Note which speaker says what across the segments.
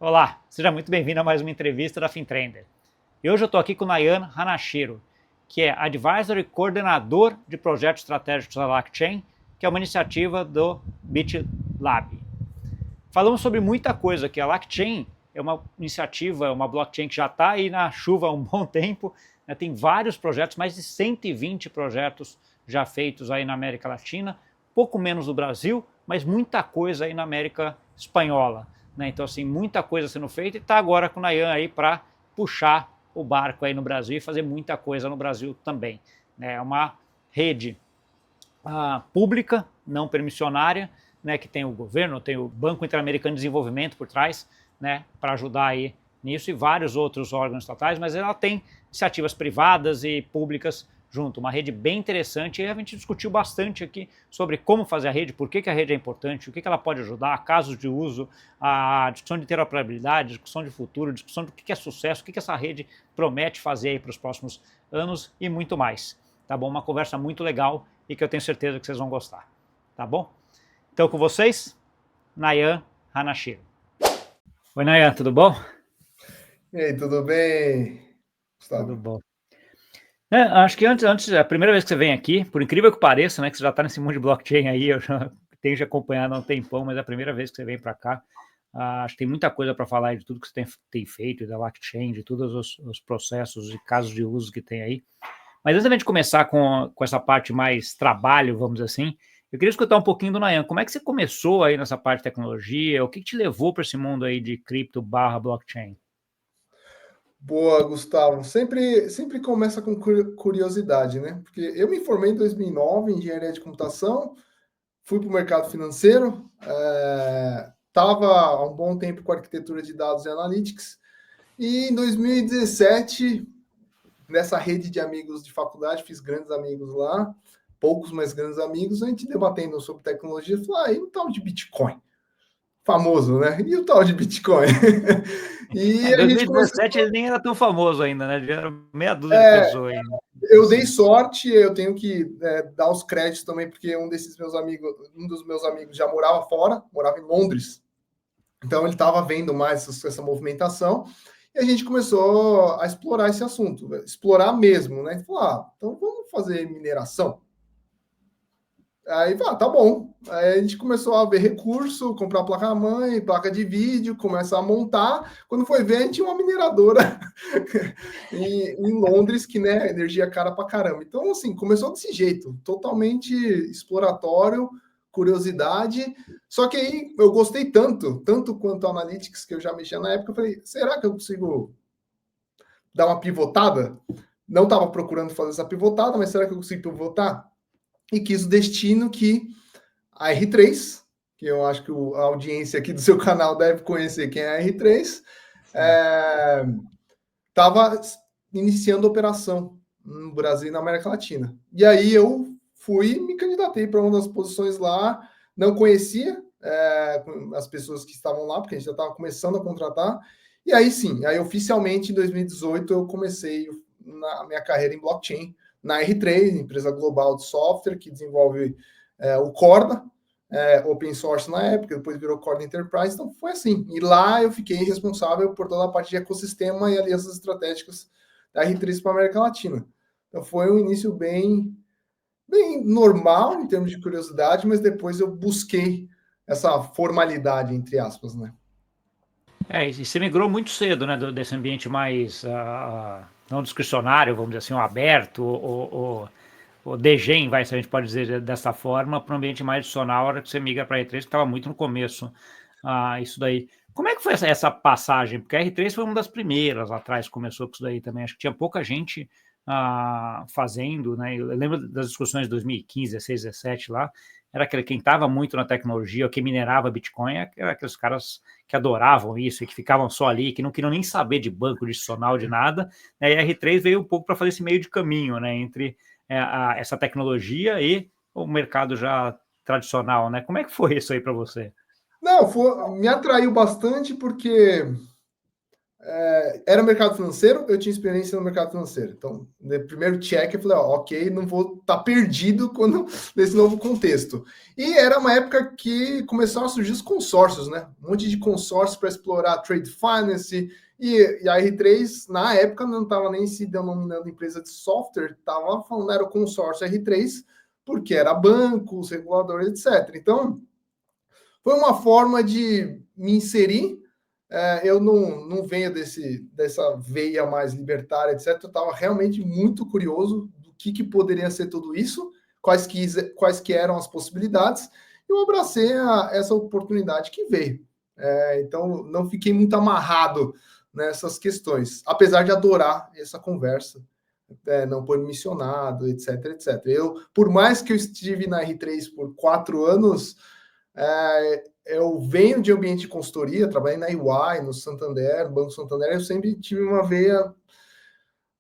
Speaker 1: Olá, seja muito bem-vindo a mais uma entrevista da FinTrender. E hoje eu estou aqui com o Nayan Hanashiro, que é Advisor e Coordenador de Projetos Estratégicos da LACchain, que é uma iniciativa do BitLab. Falamos sobre muita coisa aqui. A LACchain é uma iniciativa, uma blockchain que já está aí na chuva há um bom tempo, né? Tem vários projetos, mais de 120 projetos já feitos aí na América Latina, pouco menos no Brasil, mas muita coisa aí na América Espanhola. Né? Então, assim, muita coisa sendo feita e está agora com o Nayan aí para puxar o barco aí no Brasil e fazer muita coisa no Brasil também. Né? É uma rede pública, não permissionária, né, que tem o governo, tem o Banco Interamericano de Desenvolvimento por trás, né, para ajudar aí nisso, e vários outros órgãos estatais, mas ela tem iniciativas privadas e públicas junto, uma rede bem interessante, e a gente discutiu bastante aqui sobre como fazer a rede, por que a rede é importante, o que ela pode ajudar, casos de uso, a discussão de interoperabilidade, discussão de futuro, discussão do que é sucesso, o que essa rede promete fazer aí para os próximos anos e muito mais. Tá bom? Uma conversa muito legal e que eu tenho certeza que vocês vão gostar. Tá bom? Então, com vocês, Nayan Hanashiro. Oi, Nayan, tudo bom?
Speaker 2: E aí, tudo bem,
Speaker 1: Tudo
Speaker 2: Gustavo?
Speaker 1: bom. Acho que antes, a primeira vez que você vem aqui, por incrível que pareça, né, que você já está nesse mundo de blockchain aí, eu já tenho te acompanhado há um tempão, mas é a primeira vez que você vem para cá. Acho que tem muita coisa para falar de tudo que você tem feito, da blockchain, de todos os processos e casos de uso que tem aí. Mas antes da gente começar com essa parte mais trabalho, vamos dizer assim, eu queria escutar um pouquinho do Nayan. Como é que você começou aí nessa parte de tecnologia? O que te levou para esse mundo aí de cripto barra blockchain?
Speaker 2: Boa, Gustavo. Sempre começa com curiosidade, né? Porque eu me formei em 2009 em engenharia de computação, fui para o mercado financeiro, estava há um bom tempo com arquitetura de dados e analytics, e em 2017, nessa rede de amigos de faculdade, fiz grandes amigos lá, poucos, mas grandes amigos, a gente debatendo sobre tecnologia, falou, e o tal de Bitcoin? Famoso, né? E o tal de Bitcoin? E
Speaker 1: Em
Speaker 2: a gente começou.
Speaker 1: 2017 ele nem era tão famoso ainda, né? Já era meia dúzia de pessoas ainda.
Speaker 2: Eu dei
Speaker 1: Assim.
Speaker 2: sorte, eu tenho que dar os créditos também, porque um dos meus amigos já morava fora, morava em Londres. Então ele estava vendo mais essa movimentação e a gente começou a explorar esse assunto, explorar mesmo, né? Falou, então vamos fazer mineração. Aí, tá bom. Aí a gente começou a ver recurso, comprar placa-mãe, placa de vídeo, começar a montar. Quando foi ver, a gente tinha uma mineradora em Londres, que, né, energia cara pra caramba. Então, assim, começou desse jeito, totalmente exploratório, curiosidade. Só que aí eu gostei tanto quanto a Analytics, que eu já mexia na época, eu falei, será que eu consigo dar uma pivotada? Não estava procurando fazer essa pivotada, mas será que eu consigo pivotar? E quis o destino que a R3, que eu acho que a audiência aqui do seu canal deve conhecer quem é a R3, estava iniciando a operação no Brasil e na América Latina. E aí eu fui e me candidatei para uma das posições lá, não conhecia as pessoas que estavam lá, porque a gente já estava começando a contratar, e aí sim, aí oficialmente em 2018 eu comecei na minha carreira em blockchain, na R3, empresa global de software que desenvolve o Corda, open source na época, depois virou Corda Enterprise, então foi assim. E lá eu fiquei responsável por toda a parte de ecossistema e alianças estratégicas da R3 para a América Latina. Então foi um início bem normal em termos de curiosidade, mas depois eu busquei essa formalidade, entre aspas, né?
Speaker 1: E você migrou muito cedo, né? Desse ambiente mais não discricionário, vamos dizer assim, ou aberto, ou degen, vai, se a gente pode dizer dessa forma, para um ambiente mais adicional, a hora que você migra para a R3, que estava muito no começo, isso daí. Como é que foi essa passagem? Porque a R3 foi uma das primeiras lá atrás, começou com isso daí também. Acho que tinha pouca gente fazendo, né? Eu lembro das discussões de 2015, 16, 17 lá, era quem estava muito na tecnologia, quem minerava Bitcoin, era aqueles caras que adoravam isso e que ficavam só ali, que não queriam nem saber de banco adicional, de nada, né? E a R3 veio um pouco para fazer esse meio de caminho, né? Entre essa tecnologia e o mercado já tradicional, né? Como é que foi isso aí para você?
Speaker 2: Não, me atraiu bastante porque era mercado financeiro, eu tinha experiência no mercado financeiro. Então, no primeiro check, eu falei, ok, não vou estar perdido nesse novo contexto. E era uma época que começaram a surgir os consórcios, né? Um monte de consórcios para explorar trade finance. E a R3, na época, não estava nem se denominando empresa de software, estava falando, era o consórcio R3, porque era bancos, reguladores, etc. Então, foi uma forma de me inserir. Eu não venho dessa veia mais libertária, etc. Eu estava realmente muito curioso do que poderia ser tudo isso, quais que eram as possibilidades, e eu abracei essa oportunidade que veio. Então, não fiquei muito amarrado nessas questões, apesar de adorar essa conversa, não por missionado, etc, etc. Por mais que eu estive na R3 por 4 anos, eu venho de ambiente de consultoria, trabalhei na EY, no Santander, no Banco Santander, eu sempre tive uma veia.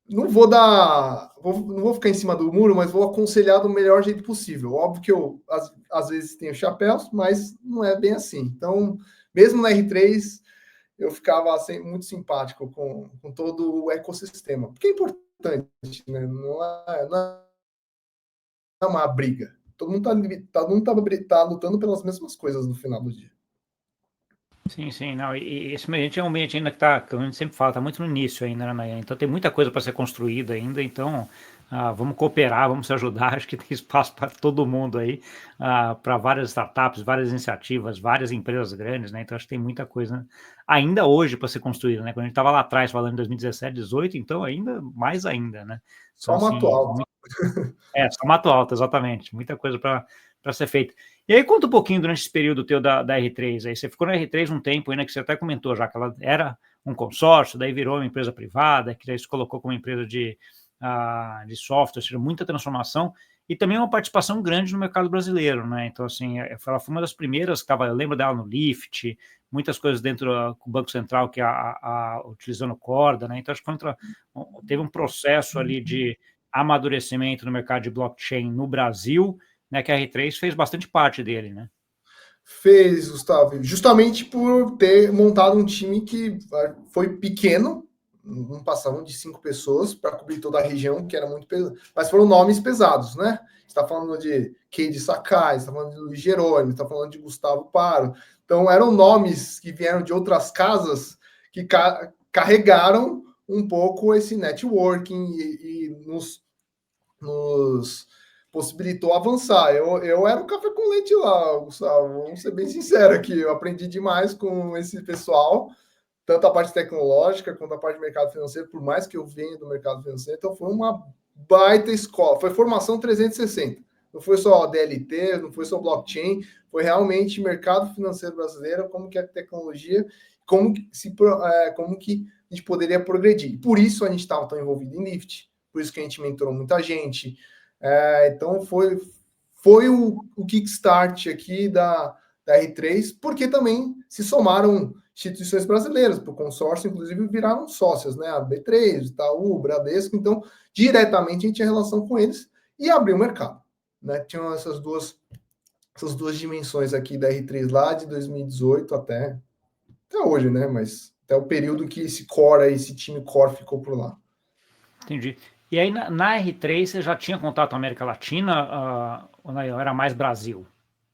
Speaker 2: Não vou ficar em cima do muro, mas vou aconselhar do melhor jeito possível. Óbvio que eu, às vezes, tenho chapéus, mas não é bem assim. Então, mesmo na R3, eu ficava muito simpático com todo o ecossistema, porque é importante, né? Não é uma briga. Todo mundo tá lutando pelas mesmas coisas no final do dia.
Speaker 1: Sim, sim, não, e esse ambiente é um ambiente ainda que tá, que a gente sempre fala, tá muito no início ainda, né, Nayan? Então tem muita coisa para ser construída ainda, então vamos cooperar, vamos se ajudar, acho que tem espaço para todo mundo aí, para várias startups, várias iniciativas, várias empresas grandes, né? Então acho que tem muita coisa ainda hoje para ser construída, né? Quando a gente estava lá atrás falando em 2017, 2018, então ainda mais ainda, né? Então
Speaker 2: Só mato
Speaker 1: assim,
Speaker 2: alto.
Speaker 1: só mato alto, exatamente, muita coisa para ser feita. E aí conta um pouquinho durante esse período teu da R3, aí você ficou na R3 um tempo ainda, que você até comentou já, que ela era um consórcio, daí virou uma empresa privada, que daí se colocou como empresa de software, ou seja, muita transformação, e também uma participação grande no mercado brasileiro, né? Então, assim, ela foi uma das primeiras, eu lembro dela no Lyft, muitas coisas dentro do Banco Central, que utilizando corda, né? Então, acho que teve um processo ali de amadurecimento no mercado de blockchain no Brasil, né, que a R3 fez bastante parte dele, né?
Speaker 2: Fez, Gustavo, justamente por ter montado um time que foi pequeno, não passavam de 5 pessoas para cobrir toda a região, que era muito pesado, mas foram nomes pesados, né? Está falando de Keide Sakai, está falando de Luiz Jerônimo, está falando de Gustavo Paro. Então eram nomes que vieram de outras casas que carregaram um pouco esse networking e nos possibilitou avançar. Eu era um café com leite lá, Gustavo. Vamos ser bem sinceros aqui. Eu aprendi demais com esse pessoal, tanto a parte tecnológica quanto a parte do mercado financeiro, por mais que eu venha do mercado financeiro. Então, foi uma baita escola. Foi formação 360. Não foi só DLT, não foi só blockchain, foi realmente mercado financeiro brasileiro, como que a tecnologia, como que a gente poderia progredir. Por isso a gente estava tão envolvido em Lift, por isso que a gente mentorou muita gente. Então foi o kickstart aqui da R3, porque também se somaram instituições brasileiras, para o consórcio, inclusive, viraram sócias, né? A B3, Itaú, Bradesco, então diretamente a gente tinha relação com eles e abriu o mercado, né? Tinham essas duas dimensões aqui da R3 lá de 2018 até hoje, né? Mas até o período que esse time core ficou por lá.
Speaker 1: Entendi. E aí na R3 você já tinha contato com a América Latina, ou era mais Brasil?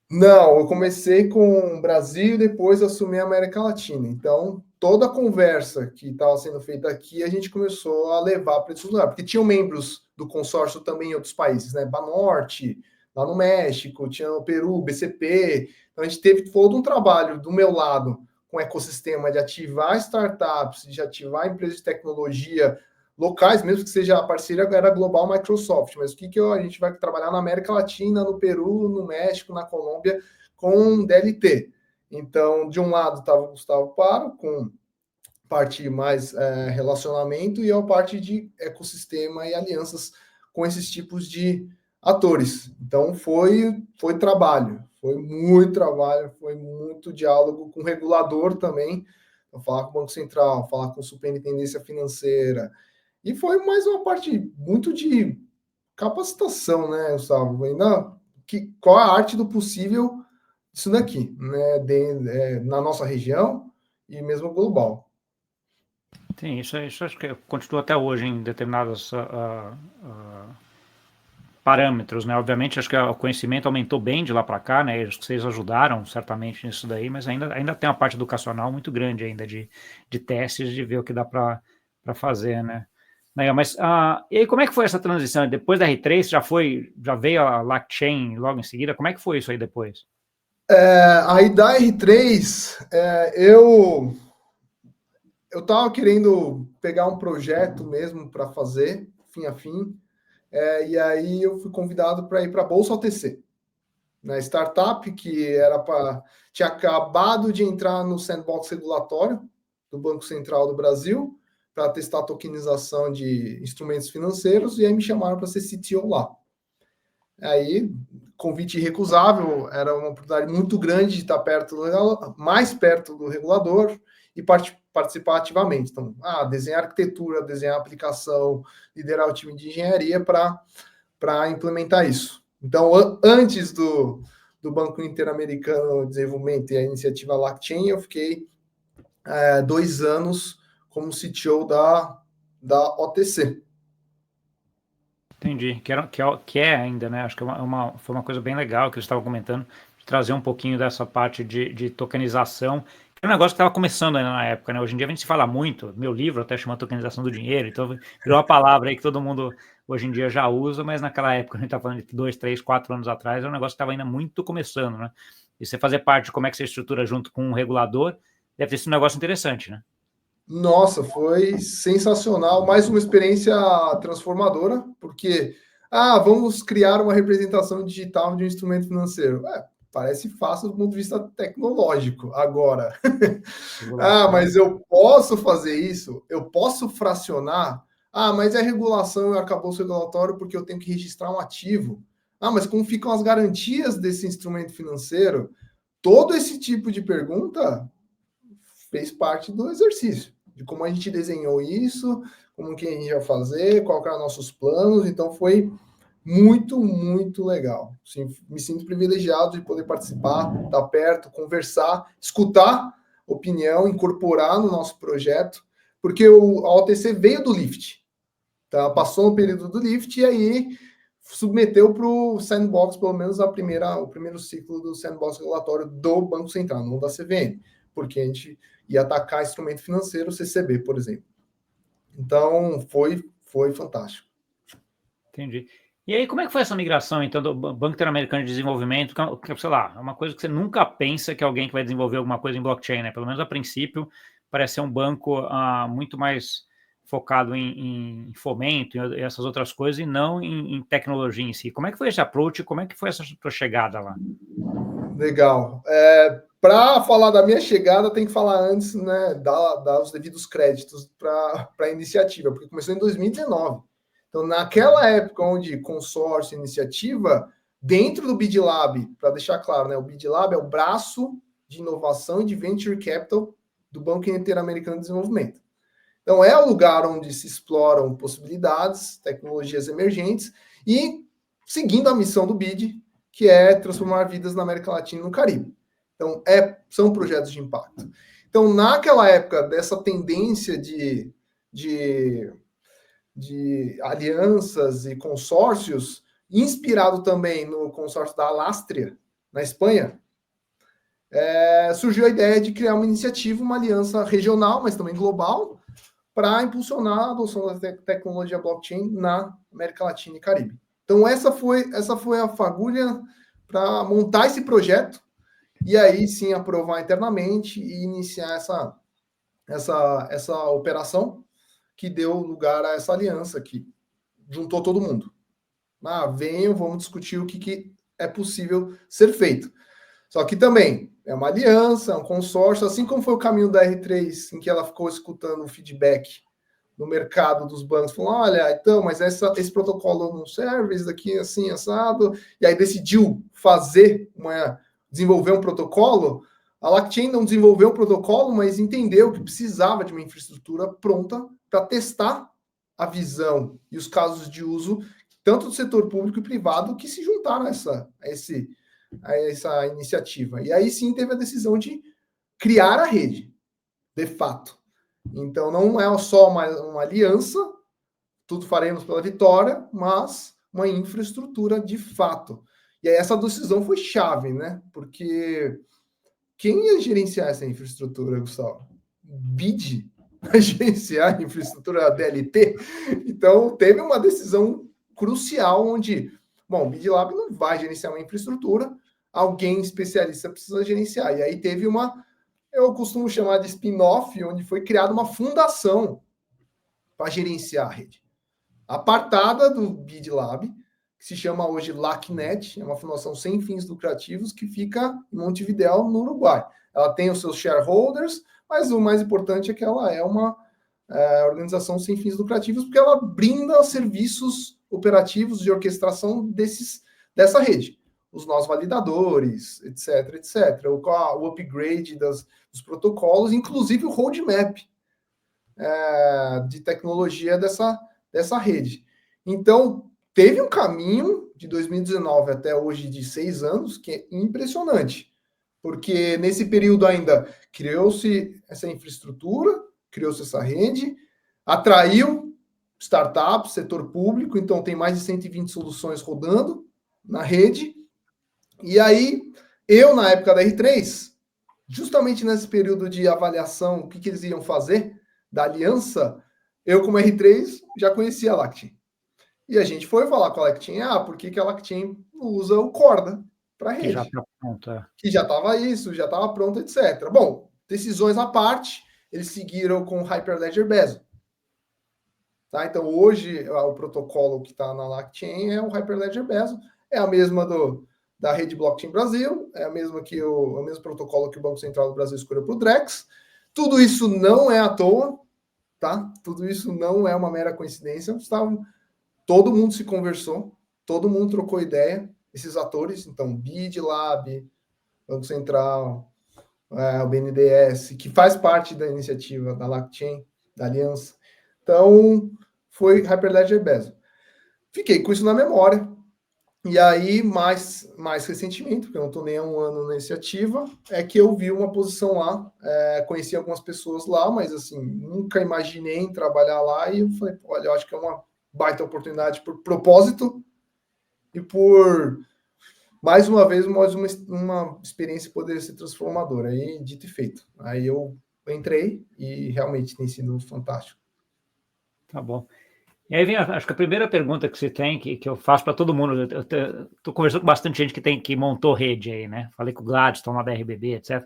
Speaker 2: Não, eu comecei com o Brasil e depois assumi a América Latina. Então, toda a conversa que estava sendo feita aqui, a gente começou a levar para esse lugar, porque tinham membros do consórcio também em outros países, né? Banorte, lá no México, tinha o Peru, BCP. Então, a gente teve todo um trabalho do meu lado com o ecossistema de ativar startups, de ativar empresas de tecnologia locais, mesmo que seja a parceria era global Microsoft, mas o que a gente vai trabalhar na América Latina, no Peru, no México, na Colômbia, com DLT. Então, de um lado estava o Gustavo Paro, com parte mais relacionamento, e a parte de ecossistema e alianças com esses tipos de atores. Então, foi trabalho, foi muito diálogo com o regulador também, falar com o Banco Central, falar com a Superintendência Financeira, e foi mais uma parte muito de capacitação, né, Gustavo? Ainda qual a arte do possível isso daqui, né, na nossa região e mesmo global.
Speaker 1: Sim, isso acho que continua até hoje em determinados parâmetros, né? Obviamente, acho que o conhecimento aumentou bem de lá para cá, né? Acho que vocês ajudaram certamente nisso daí, mas ainda tem uma parte educacional muito grande ainda de testes, de ver o que dá para fazer, né? Mas, e aí, como é que foi essa transição? Depois da R3, já veio a LangChain logo em seguida? Como é que foi isso aí depois?
Speaker 2: Aí da R3, eu estava querendo pegar um projeto mesmo para fazer, fim a fim, e aí eu fui convidado para ir para a Bolsa OTC, na startup que tinha acabado de entrar no sandbox regulatório do Banco Central do Brasil para testar a tokenização de instrumentos financeiros, e aí me chamaram para ser CTO lá. Aí, convite irrecusável, era uma oportunidade muito grande de estar mais perto do regulador e participar ativamente. Então, desenhar arquitetura, desenhar aplicação, liderar o time de engenharia para implementar isso. Então, antes do Banco Interamericano de Desenvolvimento e a iniciativa LangChain, eu fiquei 2 anos como CTO da OTC.
Speaker 1: Entendi. Que é ainda, né? Acho que foi uma coisa bem legal que eles estavam comentando, de trazer um pouquinho dessa parte de tokenização, que é um negócio que estava começando ainda na época, né? Hoje em dia a gente se fala muito, meu livro até chama tokenização do dinheiro, então virou uma palavra aí que todo mundo hoje em dia já usa, mas naquela época, a gente está falando de 2, 3, 4 anos atrás, é um negócio que estava ainda muito começando, né? E você fazer parte de como é que você estrutura junto com um regulador, deve ter sido um negócio interessante, né?
Speaker 2: Nossa, foi sensacional, mais uma experiência transformadora, porque vamos criar uma representação digital de um instrumento financeiro. Parece fácil do ponto de vista tecnológico. Agora, mas eu posso fazer isso? Eu posso fracionar? Mas é regulação e arcabouço regulatório porque eu tenho que registrar um ativo. Mas como ficam as garantias desse instrumento financeiro? Todo esse tipo de pergunta fez parte do exercício, de como a gente desenhou isso, como que a gente ia fazer, qual eram nossos planos. Então foi muito, muito legal. Sim, me sinto privilegiado de poder participar, estar perto, conversar, escutar opinião, incorporar no nosso projeto, porque a OTC veio do Lift, tá? Passou no período do Lift e aí submeteu para o sandbox, pelo menos o primeiro ciclo do sandbox regulatório do Banco Central, não da CVM, porque a gente ia atacar instrumento financeiro, CCB, por exemplo. Então, foi fantástico.
Speaker 1: Entendi. E aí, como é que foi essa migração, então, do Banco Interamericano de Desenvolvimento, que, sei lá, é uma coisa que você nunca pensa que alguém que vai desenvolver alguma coisa em blockchain, né? Pelo menos a princípio, parece ser um banco muito mais focado em fomento e essas outras coisas, e não em tecnologia em si. Como é que foi esse approach? Como é que foi essa tua chegada lá?
Speaker 2: Legal. Para falar da minha chegada, tem que falar antes, né, dar os devidos créditos para a iniciativa, porque começou em 2019. Então, naquela época onde consórcio, iniciativa, dentro do BID Lab, para deixar claro, né, o BID Lab é o braço de inovação e de venture capital do Banco Interamericano de Desenvolvimento. Então, é o lugar onde se exploram possibilidades, tecnologias emergentes e seguindo a missão do BID, que é transformar vidas na América Latina e no Caribe. Então, são projetos de impacto. Então, naquela época dessa tendência de alianças e consórcios, inspirado também no consórcio da Alastria, na Espanha, surgiu a ideia de criar uma iniciativa, uma aliança regional, mas também global, para impulsionar a adoção da tecnologia blockchain na América Latina e Caribe. Então, essa foi a fagulha para montar esse projeto e aí sim aprovar internamente e iniciar essa operação que deu lugar a essa aliança que juntou todo mundo. Venham, vamos discutir o que é possível ser feito. Só que também é uma aliança, é um consórcio, assim como foi o caminho da R3, em que ela ficou escutando o feedback no mercado dos bancos, falando, olha, então, mas esse protocolo não serve, isso daqui assim, assado, e aí decidiu desenvolver um protocolo. A LangChain não desenvolveu um protocolo, mas entendeu que precisava de uma infraestrutura pronta para testar a visão e os casos de uso, tanto do setor público e privado, que se juntaram a essa iniciativa. E aí sim teve a decisão de criar a rede, de fato. Então, não é só uma aliança, tudo faremos pela vitória, mas uma infraestrutura de fato. E aí essa decisão foi chave, né? Porque quem ia gerenciar essa infraestrutura, Gustavo? BID vai gerenciar a infraestrutura DLT? Então, teve uma decisão crucial onde, bom, o BID Lab não vai gerenciar uma infraestrutura, alguém especialista precisa gerenciar. E aí teve eu costumo chamar de spin-off, onde foi criada uma fundação para gerenciar a rede. Apartada do BID Lab, que se chama hoje LACNet, é uma fundação sem fins lucrativos que fica em Montevidéu, no Uruguai. Ela tem os seus shareholders, mas o mais importante é que ela é uma organização sem fins lucrativos, porque ela brinda serviços operativos de orquestração dessa rede. Os nós validadores, etc, etc. O upgrade dos protocolos, inclusive o roadmap de tecnologia dessa rede. Então, teve um caminho de 2019 até hoje de 6 anos que é impressionante, porque nesse período ainda criou-se essa infraestrutura, criou-se essa rede, atraiu startups, setor público, então tem mais de 120 soluções rodando na rede. E aí, na época da R3, justamente nesse período de avaliação, o que eles iam fazer da aliança, eu, como R3, já conhecia a Lactin. E a gente foi falar com a Lactin, por que a Lactin usa o Corda para a rede?
Speaker 1: Que já está pronto.
Speaker 2: Que já estava isso, já estava pronto, etc. Bom, decisões à parte, eles seguiram com o Hyperledger Bezo. Tá? Então, hoje, o protocolo que está na Lactin é o Hyperledger Bezo, é a mesma da rede Blockchain Brasil, é a mesma o mesmo protocolo que o Banco Central do Brasil escolheu para o Drex. Tudo isso não é à toa, tá? Tudo isso não é uma mera coincidência. Todo mundo se conversou, todo mundo trocou ideia, esses atores, então, BID Lab, Banco Central, o BNDES, que faz parte da iniciativa da Lactin, da aliança. Então, foi Hyperledger Bezo. Fiquei com isso na memória. E aí, mais recentemente, porque eu não estou nem há um ano na iniciativa, é que eu vi uma posição lá, conheci algumas pessoas lá, mas assim, nunca imaginei em trabalhar lá, e eu falei, olha, eu acho que é uma baita oportunidade por propósito e por, mais uma vez, uma experiência poder ser transformadora. Aí, dito e feito. Aí eu entrei e realmente tem sido fantástico.
Speaker 1: Tá bom. E aí vem, acho que a primeira pergunta que você tem, que eu faço para todo mundo, eu estou conversando com bastante gente que montou rede aí, né? Falei com o Gladstone lá da RBB, etc.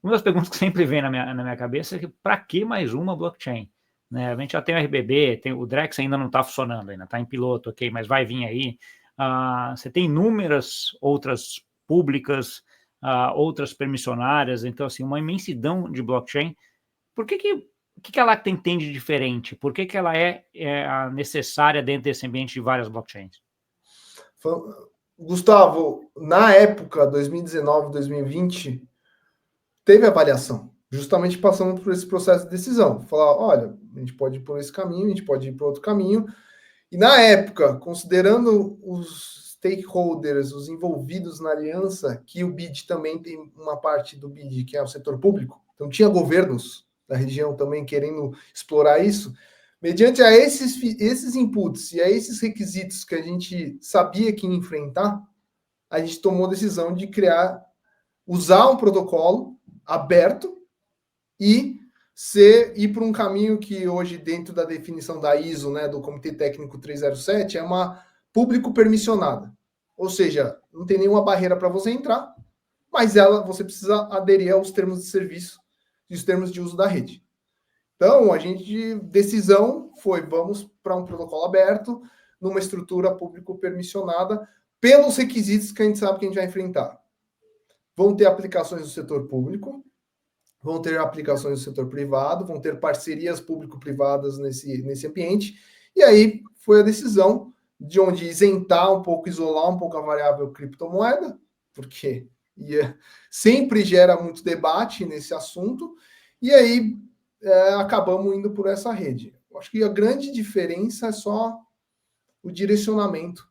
Speaker 1: Uma das perguntas que sempre vem na minha cabeça é que para que mais uma blockchain? Né? A gente já tem o RBB, o Drex ainda não está funcionando, ainda está em piloto, ok, mas vai vir aí. Você tem inúmeras outras públicas, outras permissionárias, então assim, uma imensidão de blockchain. Por que a Lacta tem de diferente? Por que ela é necessária dentro desse ambiente de várias blockchains?
Speaker 2: Gustavo, na época, 2019, 2020, teve avaliação, justamente passando por esse processo de decisão. Falar, olha, a gente pode ir por esse caminho, a gente pode ir por outro caminho. E na época, considerando os stakeholders, os envolvidos na aliança, que o BID também tem uma parte do BID, que é o setor público, então tinha governos da região também querendo explorar isso, mediante a esses inputs e a esses requisitos que a gente sabia que ia enfrentar, a gente tomou a decisão de usar um protocolo aberto e ir por um caminho que hoje, dentro da definição da ISO, né, do Comitê Técnico 307, é uma público permissionada. Ou seja, não tem nenhuma barreira para você entrar, mas você precisa aderir aos termos de serviço e os termos de uso da rede. Então, decisão foi, vamos para um protocolo aberto, numa estrutura público permissionada, pelos requisitos que a gente sabe que a gente vai enfrentar. Vão ter aplicações do setor público, vão ter aplicações do setor privado, vão ter parcerias público-privadas nesse ambiente, e aí foi a decisão de onde isentar um pouco, isolar um pouco a variável criptomoeda, porque sempre gera muito debate nesse assunto, e aí acabamos indo por essa rede. Acho que a grande diferença é só o direcionamento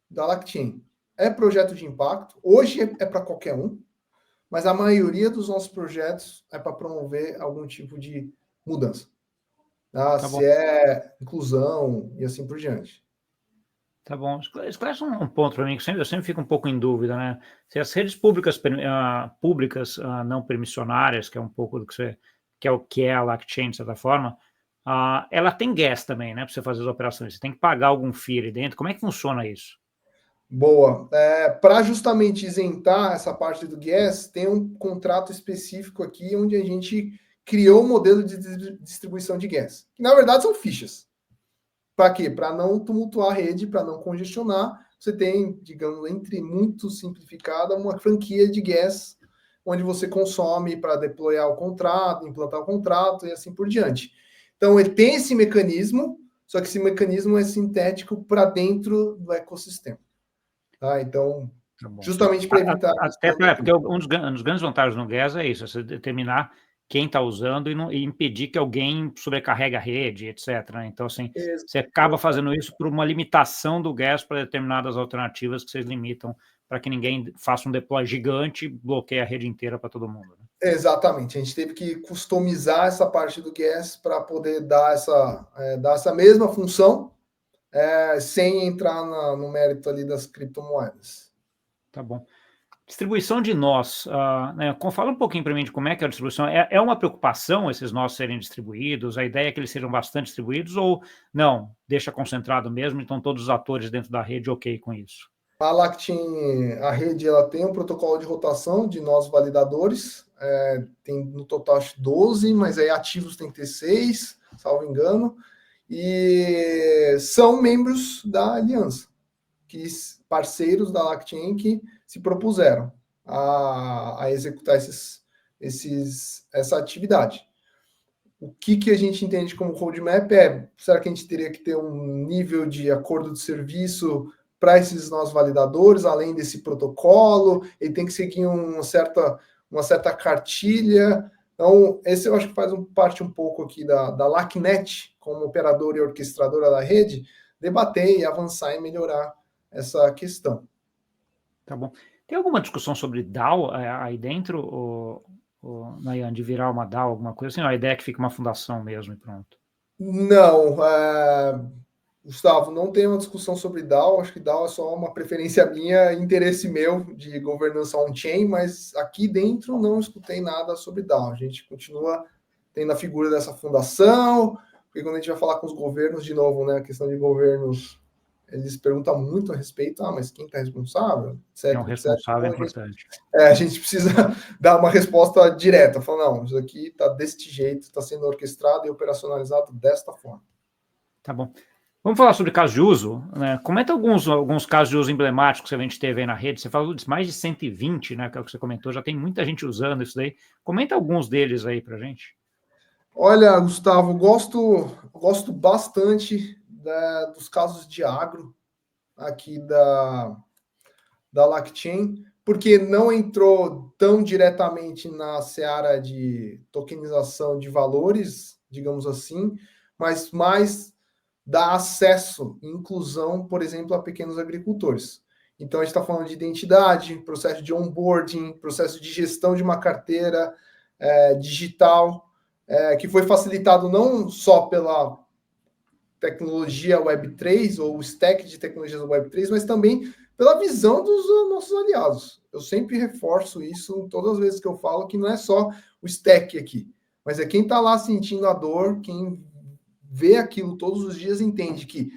Speaker 2: da Lactin. É projeto de impacto, hoje é para qualquer um, mas a maioria dos nossos projetos é para promover algum tipo de mudança.
Speaker 1: Tá bom.
Speaker 2: se é inclusão e assim por diante.
Speaker 1: Tá bom. Esclarece um ponto para mim, que eu sempre fico um pouco em dúvida, né? Se as redes públicas, não permissionárias, que é um pouco do que que é a LackChain, de certa forma, ela tem gas também, né? Para você fazer as operações. Você tem que pagar algum FII ali dentro. Como é que funciona isso?
Speaker 2: Boa. Para justamente isentar essa parte do gas, tem um contrato específico aqui onde a gente criou um modelo de distribuição de gas, que na verdade são fichas. Para quê? Para não tumultuar a rede, para não congestionar. Você tem, digamos, entre muito simplificada, uma franquia de gas, onde você consome para deployar o contrato, implantar o contrato e assim por diante. Então, ele tem esse mecanismo, só que esse mecanismo é sintético para dentro do ecossistema. Tá? Então,
Speaker 1: Tá bom.
Speaker 2: justamente para evitar a
Speaker 1: Até
Speaker 2: questão
Speaker 1: porque um dos grandes vantagens no gas é isso, é você determinar quem está usando e impedir que alguém sobrecarregue a rede, etc. Né? Então, assim, você acaba fazendo isso por uma limitação do gas para determinadas alternativas que vocês limitam para que ninguém faça um deploy gigante e bloqueie a rede inteira para todo mundo. Né?
Speaker 2: Exatamente, a gente teve que customizar essa parte do gas para poder dar essa mesma função, sem entrar no mérito ali das criptomoedas.
Speaker 1: Tá bom. Distribuição de nós, né, fala um pouquinho para mim de como é que é a distribuição. É uma preocupação esses nós serem distribuídos? A ideia é que eles sejam bastante distribuídos ou não? Deixa concentrado mesmo, então todos os atores dentro da rede ok com isso?
Speaker 2: A Lactin, a rede, ela tem um protocolo de rotação de nós validadores, tem no total acho 12, mas aí ativos tem que ter 6, salvo engano, e são membros da aliança, parceiros da Lactin que se propuseram a executar essa atividade. O que a gente entende como roadmap será que a gente teria que ter um nível de acordo de serviço para esses nossos validadores, além desse protocolo? Ele tem que seguir uma certa cartilha. Então, esse eu acho que faz parte um pouco aqui da LACnet, como operadora e orquestradora da rede, debater e avançar e melhorar essa questão.
Speaker 1: Tá bom. Tem alguma discussão sobre DAO aí dentro, Nayan, de virar uma DAO, alguma coisa assim? A ideia é que fique uma fundação mesmo e pronto.
Speaker 2: Não, Gustavo, não tem uma discussão sobre DAO, acho que DAO é só uma preferência minha, interesse meu de governança on-chain, mas aqui dentro não escutei nada sobre DAO. A gente continua tendo a figura dessa fundação, porque quando a gente vai falar com os governos, de novo, né, a questão de governos, eles perguntam muito a respeito, mas quem está responsável, etc,
Speaker 1: É um responsável importante.
Speaker 2: a gente precisa dar uma resposta direta, falar, não, isso aqui está deste jeito, está sendo orquestrado e operacionalizado desta forma.
Speaker 1: Tá bom. Vamos falar sobre casos de uso, né? Comenta alguns casos de uso emblemáticos que a gente teve aí na rede. Você falou de mais de 120, né? Que é o que você comentou. Já tem muita gente usando isso daí. Comenta alguns deles aí para a gente.
Speaker 2: Olha, Gustavo, gosto bastante dos casos de agro aqui da LackChain, porque não entrou tão diretamente na seara de tokenização de valores, digamos assim, mas mais dá acesso e inclusão, por exemplo, a pequenos agricultores. Então, a gente está falando de identidade, processo de onboarding, processo de gestão de uma carteira digital, que foi facilitado não só pela tecnologia Web3 ou o stack de tecnologias Web3, mas também pela visão dos nossos aliados. Eu sempre reforço isso todas as vezes que eu falo, que não é só o stack aqui, mas é quem está lá sentindo a dor, quem vê aquilo todos os dias entende que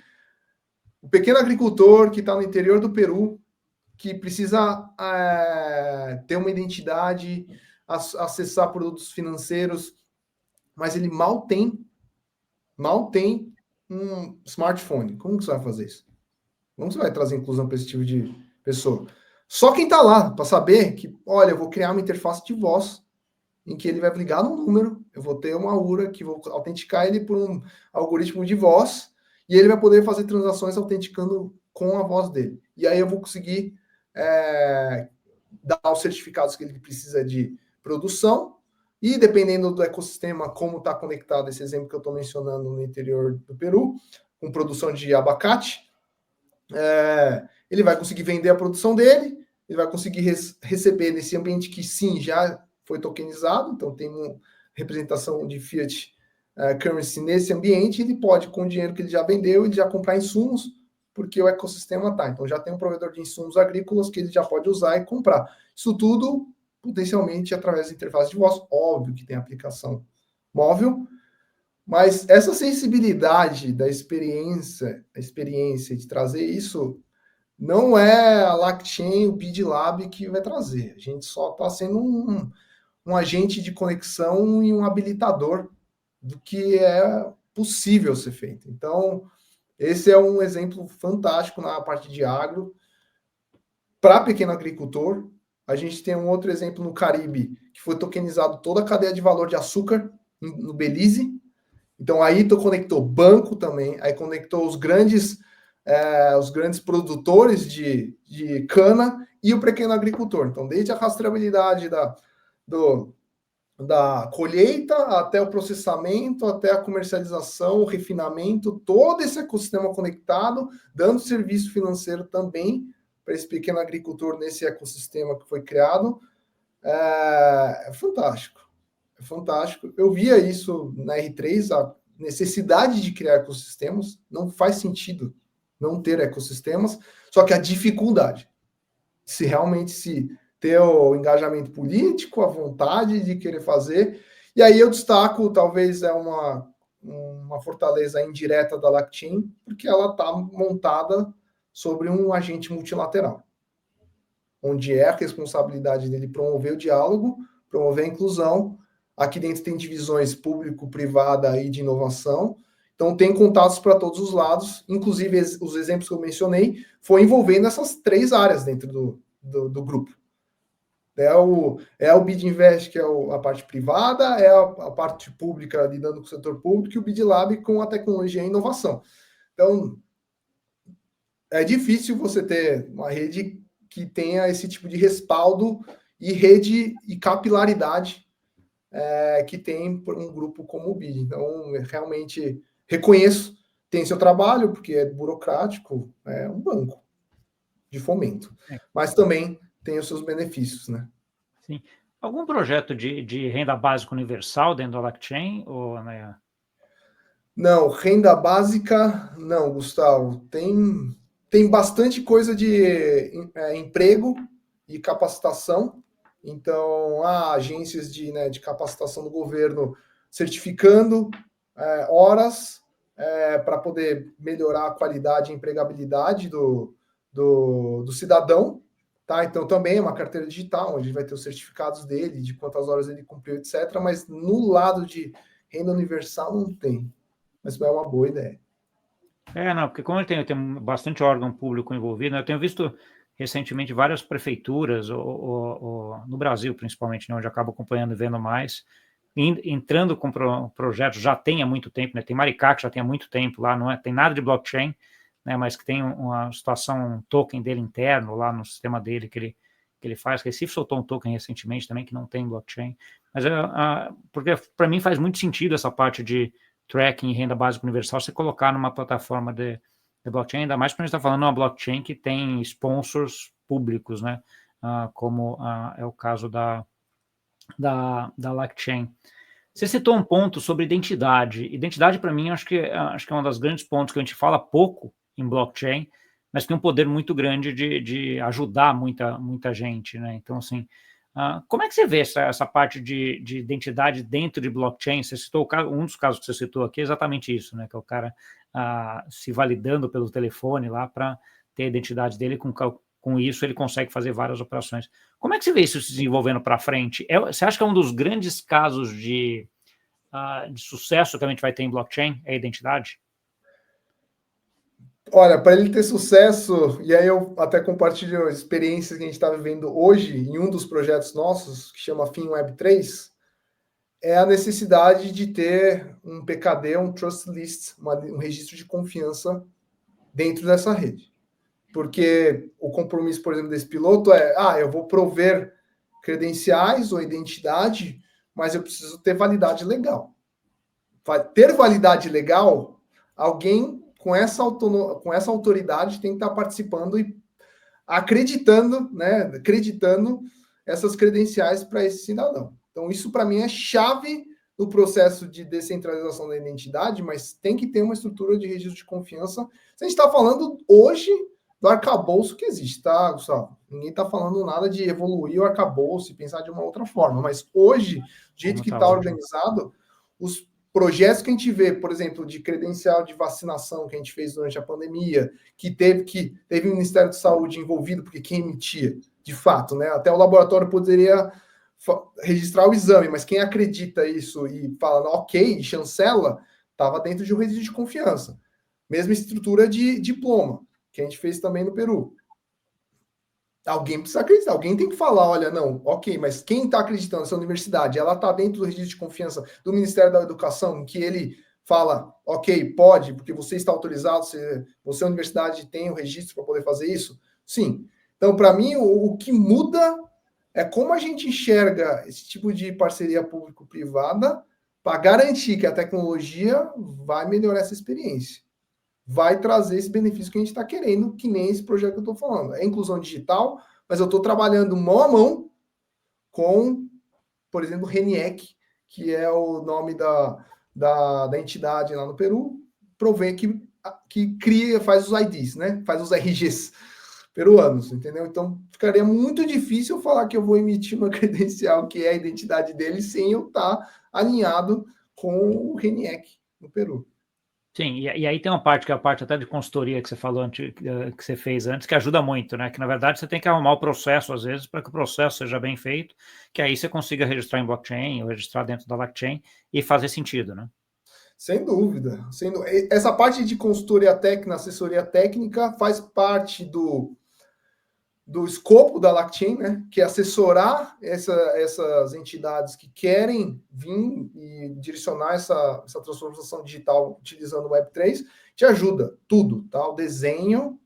Speaker 2: o pequeno agricultor que está no interior do Peru, que precisa ter uma identidade, acessar produtos financeiros, mas ele mal tem um smartphone. Como que você vai fazer isso? Como você vai trazer inclusão para esse tipo de pessoa? Só quem está lá para saber que, olha, eu vou criar uma interface de voz em que ele vai ligar no número, eu vou ter uma URA que vou autenticar ele por um algoritmo de voz e ele vai poder fazer transações autenticando com a voz dele. E aí eu vou conseguir dar os certificados que ele precisa de produção e dependendo do ecossistema, como está conectado, esse exemplo que eu estou mencionando no interior do Peru, com produção de abacate, ele vai conseguir vender a produção dele, ele vai conseguir receber nesse ambiente que sim, já foi tokenizado, então tem uma representação de fiat currency nesse ambiente, ele pode, com o dinheiro que ele já vendeu, ele já comprar insumos, porque o ecossistema está. Então, já tem um provedor de insumos agrícolas que ele já pode usar e comprar. Isso tudo, potencialmente, através da interface de voz. Óbvio que tem aplicação móvel, mas essa sensibilidade da experiência, a experiência de trazer isso, não é a LangChain, o BidLab que vai trazer. A gente só está sendo um agente de conexão e um habilitador do que é possível ser feito. Então, esse é um exemplo fantástico na parte de agro. Para pequeno agricultor, a gente tem um outro exemplo no Caribe, que foi tokenizado toda a cadeia de valor de açúcar no Belize. Então, aí tu conectou banco também, aí conectou os grandes produtores de cana e o pequeno agricultor. Então, desde a rastreabilidade da colheita até o processamento, até a comercialização, o refinamento, todo esse ecossistema conectado, dando serviço financeiro também para esse pequeno agricultor nesse ecossistema que foi criado. É fantástico. É fantástico. Eu via isso na R3, a necessidade de criar ecossistemas. Não faz sentido não ter ecossistemas, só que a dificuldade, se realmente ter o engajamento político, a vontade de querer fazer. E aí eu destaco, talvez é uma fortaleza indireta da LangChain, porque ela está montada sobre um agente multilateral, onde é a responsabilidade dele promover o diálogo, promover a inclusão. Aqui dentro tem divisões público-privada e de inovação. Então, tem contatos para todos os lados. Inclusive, os exemplos que eu mencionei foi envolvendo essas 3 áreas dentro do grupo. É o BidInvest, que é a parte privada, é a parte pública lidando com o setor público, e o BidLab com a tecnologia e a inovação. Então, é difícil você ter uma rede que tenha esse tipo de respaldo e rede e capilaridade que tem um grupo como o BID. Então, realmente reconheço, tem seu trabalho, porque é burocrático, é um banco de fomento, mas também tem os seus benefícios, né?
Speaker 1: Sim. Algum projeto de renda básica universal dentro da LangChain? Ou, né?
Speaker 2: Não, renda básica, não, Gustavo. Tem bastante coisa de emprego e capacitação. Então, há agências de capacitação do governo certificando horas para poder melhorar a qualidade e empregabilidade do cidadão. Tá? Então, também é uma carteira digital, onde vai ter os certificados dele, de quantas horas ele cumpriu, etc. Mas no lado de renda universal não tem. Mas é uma boa ideia.
Speaker 1: Não, porque como tem bastante órgão público envolvido, né, eu tenho visto recentemente várias prefeituras, no Brasil principalmente, né, onde eu acabo acompanhando e vendo mais, entrando com projetos já tem há muito tempo, né, tem Maricá que já tem há muito tempo lá, não tem nada de blockchain, né, mas que tem uma situação, um token dele interno lá no sistema dele que ele faz. Recife soltou um token recentemente também que não tem blockchain, mas porque para mim faz muito sentido essa parte de tracking e renda básica universal você colocar numa plataforma de blockchain, ainda mais quando a gente está falando de uma blockchain que tem sponsors públicos, né? Como é o caso da LangChain. Você citou um ponto sobre identidade. Identidade, para mim, acho que é um dos grandes pontos que a gente fala pouco em blockchain, mas tem um poder muito grande de ajudar muita gente, né? Então, assim, como é que você vê essa parte de identidade dentro de blockchain? Você citou um dos casos que você citou aqui, é exatamente isso, né? Que é o cara se validando pelo telefone lá para ter a identidade dele, com isso ele consegue fazer várias operações. Como é que você vê isso se desenvolvendo para frente? Você acha que é um dos grandes casos de sucesso que a gente vai ter em blockchain, é a identidade?
Speaker 2: Olha, para ele ter sucesso, e aí eu até compartilho as experiências que a gente está vivendo hoje em um dos projetos nossos, que chama FinWeb 3, é a necessidade de ter um PKD, um Trust List, um registro de confiança dentro dessa rede. Porque o compromisso, por exemplo, desse piloto eu vou prover credenciais ou identidade, mas eu preciso ter validade legal. Ter validade legal, alguém com essa autoridade tem que estar participando e acreditando essas credenciais para esse cidadão. Então, isso para mim é chave no processo de descentralização da identidade, mas tem que ter uma estrutura de registro de confiança. A gente está falando hoje do arcabouço que existe, tá, Gustavo? Ninguém está falando nada de evoluir o arcabouço e pensar de uma outra forma, mas hoje, do jeito que está organizado, os projetos que a gente vê, por exemplo, de credencial de vacinação que a gente fez durante a pandemia, que teve o Ministério da Saúde envolvido, porque quem emitia, de fato, né? Até o laboratório poderia registrar o exame, mas quem acredita isso e fala, ok, chancela, estava dentro de um registro de confiança. Mesma estrutura de diploma, que a gente fez também no Peru. Alguém precisa acreditar, alguém tem que falar, olha, não, ok, mas quem está acreditando nessa universidade, ela está dentro do registro de confiança do Ministério da Educação, em que ele fala, ok, pode, porque você está autorizado, você a universidade tem o registro para poder fazer isso? Sim. Então, para mim, o que muda é como a gente enxerga esse tipo de parceria público-privada para garantir que a tecnologia vai melhorar essa experiência, vai trazer esse benefício que a gente está querendo, que nem esse projeto que eu estou falando. É inclusão digital, mas eu estou trabalhando mão a mão com, por exemplo, o RENIEC, que é o nome da entidade lá no Peru, provém que cria, faz os IDs, né? Faz os RGs peruanos, entendeu? Então, ficaria muito difícil eu falar que eu vou emitir uma credencial que é a identidade dele sem eu estar alinhado com o RENIEC no Peru.
Speaker 1: Sim, e aí tem uma parte que é a parte até de consultoria que você falou antes, que você fez antes, que ajuda muito, né? Que na verdade você tem que arrumar o processo, às vezes, para que o processo seja bem feito, que aí você consiga registrar em blockchain ou registrar dentro da blockchain e fazer sentido, né?
Speaker 2: Sem dúvida. Essa parte de consultoria técnica, assessoria técnica, faz parte do escopo da LACchain, né? Que é assessorar essas entidades que querem vir e direcionar essa transformação digital utilizando o Web3, te ajuda tudo, tá? O desenho,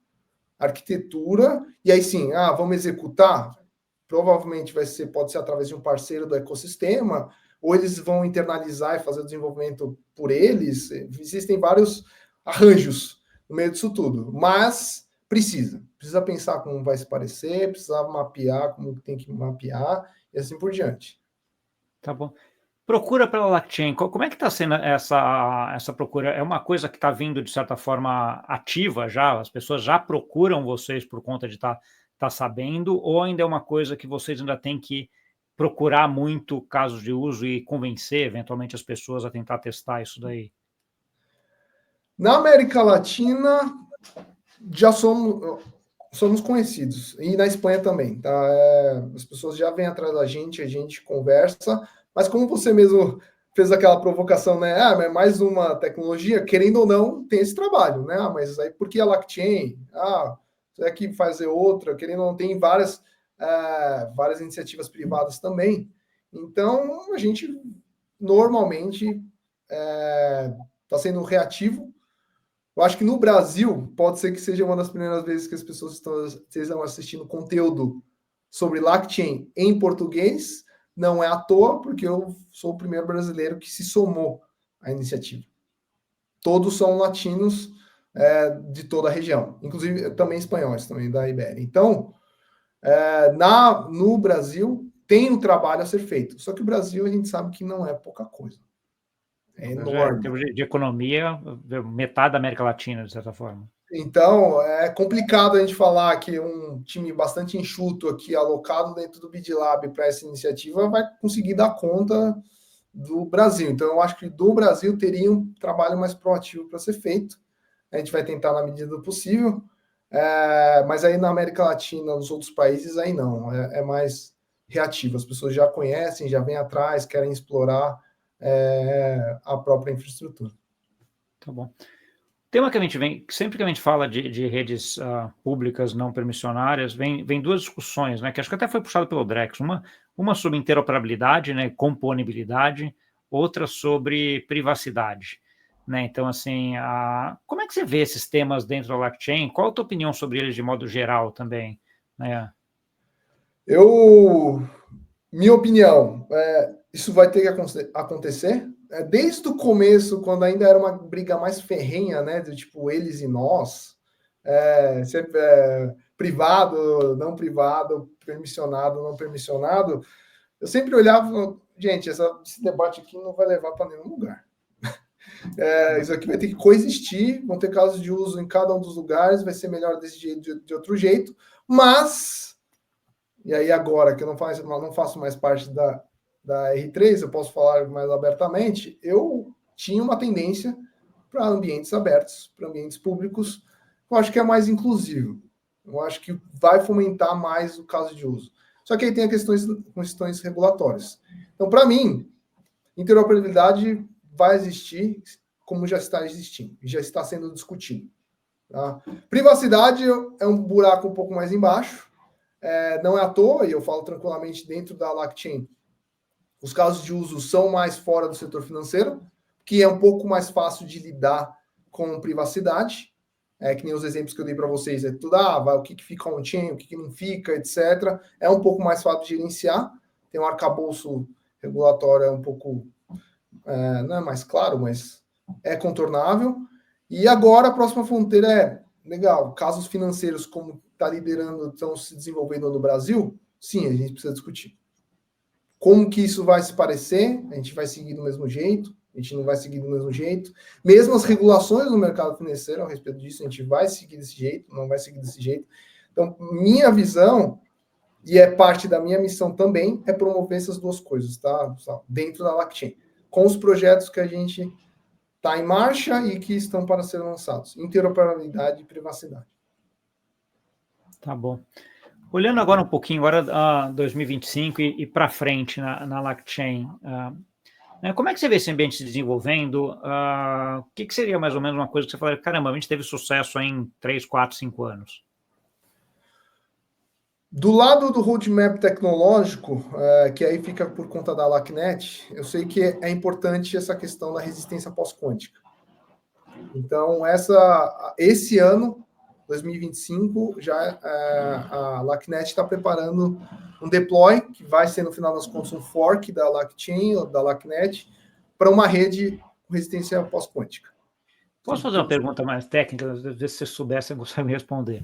Speaker 2: arquitetura, e aí sim, vamos executar? Provavelmente pode ser através de um parceiro do ecossistema, ou eles vão internalizar e fazer o desenvolvimento por eles. Existem vários arranjos no meio disso tudo, mas precisa pensar como vai se parecer, precisa mapear como tem que mapear, e assim por diante.
Speaker 1: Tá bom. Procura pela LACchain, como é que está sendo essa procura? É uma coisa que está vindo, de certa forma, ativa já? As pessoas já procuram vocês por conta de estar sabendo, ou ainda é uma coisa que vocês ainda têm que procurar muito casos de uso e convencer, eventualmente, as pessoas a tentar testar isso daí?
Speaker 2: Na América Latina, já somos conhecidos, e na Espanha também, tá? As pessoas já vêm atrás da gente, a gente conversa, mas como você mesmo fez aquela provocação, né? É mais uma tecnologia, querendo ou não, tem esse trabalho, né? Mas aí por que a LACchain? Será que fazer outra? Querendo ou não, tem várias iniciativas privadas também. Então, a gente normalmente está sendo reativo. Eu acho que no Brasil pode ser que seja uma das primeiras vezes que as pessoas estejam assistindo conteúdo sobre LACchain em português. Não é à toa, porque eu sou o primeiro brasileiro que se somou à iniciativa. Todos são latinos de toda a região, inclusive também espanhóis, também da Ibéria. Então, no Brasil tem um trabalho a ser feito. Só que o Brasil a gente sabe que não é pouca coisa. É enorme.
Speaker 1: Em termos de economia, metade da América Latina, de certa forma.
Speaker 2: Então, é complicado a gente falar que um time bastante enxuto aqui, alocado dentro do BidLab para essa iniciativa, vai conseguir dar conta do Brasil. Então, eu acho que do Brasil teria um trabalho mais proativo para ser feito. A gente vai tentar na medida do possível. Mas aí na América Latina, nos outros países, aí não. É mais reativo. As pessoas já conhecem, já vêm atrás, querem explorar a própria infraestrutura.
Speaker 1: Tá bom. Tema que a gente sempre que a gente fala de redes públicas não permissionárias, vem duas discussões, né? Que acho que até foi puxado pelo Drex. Uma sobre interoperabilidade, né? Componibilidade, outra sobre privacidade. Né? Então, assim, como é que você vê esses temas dentro da blockchain? Qual a tua opinião sobre eles de modo geral também? Né?
Speaker 2: Minha opinião, isso vai ter que acontecer. Desde o começo, quando ainda era uma briga mais ferrenha, né? Do tipo, eles e nós, sempre privado, não privado, permissionado, não permissionado, eu sempre olhava gente, esse debate aqui não vai levar para nenhum lugar. Isso aqui vai ter que coexistir, vão ter casos de uso em cada um dos lugares, vai ser melhor desse jeito, de outro jeito, mas, e aí agora que eu não faço mais parte da R3, eu posso falar mais abertamente, eu tinha uma tendência para ambientes abertos, para ambientes públicos, eu acho que é mais inclusivo, eu acho que vai fomentar mais o caso de uso. Só que aí tem questões regulatórias. Então, para mim, interoperabilidade vai existir como já está existindo, já está sendo discutido. Tá? Privacidade é um buraco um pouco mais embaixo, não é à toa, e eu falo tranquilamente dentro da LACchain, os casos de uso são mais fora do setor financeiro, que é um pouco mais fácil de lidar com privacidade, que nem os exemplos que eu dei para vocês, tudo, o que fica on-chain, o que não fica, etc. É um pouco mais fácil de gerenciar, tem um arcabouço regulatório um pouco, não é mais claro, mas é contornável. E agora a próxima fronteira legal, casos financeiros como está liderando, estão se desenvolvendo no Brasil, sim, a gente precisa discutir. Como que isso vai se parecer? A gente vai seguir do mesmo jeito? A gente não vai seguir do mesmo jeito? Mesmo as regulações no mercado financeiro a respeito disso, a gente vai seguir desse jeito? Não vai seguir desse jeito? Então, minha visão, e é parte da minha missão também, é promover essas duas coisas, tá? Dentro da LACchain. Com os projetos que a gente está em marcha e que estão para ser lançados. Interoperabilidade e privacidade.
Speaker 1: Tá bom. Olhando agora um pouquinho, agora 2025 e para frente na LACchain, como é que você vê esse ambiente se desenvolvendo? O que seria mais ou menos uma coisa que você falaria, caramba, a gente teve sucesso em 3, 4, 5 anos?
Speaker 2: Do lado do roadmap tecnológico, que aí fica por conta da LACnet, eu sei que é importante essa questão da resistência pós-quântica. Então, esse ano, 2025, já a LACnet está preparando um deploy, que vai ser, no final das contas, um fork da LACchain, ou da LACnet, para uma rede com resistência pós-quântica.
Speaker 1: Posso fazer uma pergunta mais técnica? Às vezes, se você soubesse, eu gostaria de responder.